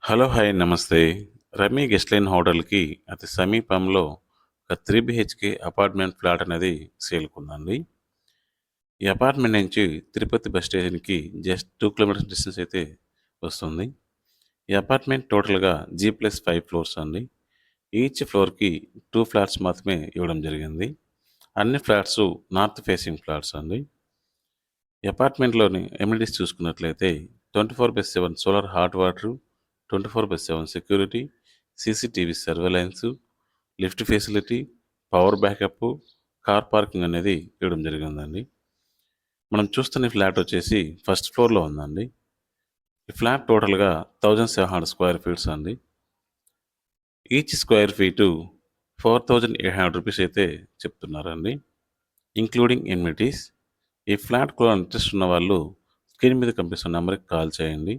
Hello! Hi! నమస్తే. Ramya guest line హోటల్‌కి అతి సమీపంలో ఒక 3 బీహెచ్‌కే అపార్ట్మెంట్ ఫ్లాట్ అనేది సేల్‌కుందండి. ఈ అపార్ట్మెంట్ నుంచి తిరుపతి బస్ స్టేషన్‌కి జస్ట్ 2 కిలోమీటర్స్ డిస్టెన్స్ అయితే వస్తుంది. ఈ అపార్ట్మెంట్ టోటల్‌గా జీ+5 ఫ్లోర్స్ అండి. ఈచ్ ఫ్లోర్‌కి 2 ఫ్లాట్స్ మాత్రమే ఇవ్వడం జరిగింది. అన్ని ఫ్లాట్సు నార్త్ ఫేసింగ్ ఫ్లాట్స్ అండి. ఈ అపార్ట్మెంట్‌లోని ఎమ్యూనిటీస్ చూసుకున్నట్లయితే 24/7 solar hot water, 24/7 security, CCTV surveillance, lift facility, power backup, car parking అనేది ఇవ్వడం జరిగిందండి. మనం చూస్తున్న ఈ ఫ్లాట్ వచ్చేసి ఫస్ట్ ఫ్లోర్‌లో ఉందండి. ఈ ఫ్లాట్ టోటల్‌గా 1700 స్క్వేర్ ఫీట్స్ అండి. ఈచ్ స్క్వేర్ ఫీటు రూ. 4,800 అయితే చెప్తున్నారండి. Including amenities. ఈ ఫ్లాట్ కొనాలని ఇంట్రెస్ట్ ఉన్నవాళ్ళు స్క్రీన్ మీద కనిపిస్తున్న నంబర్‌కి కాల్ చేయండి.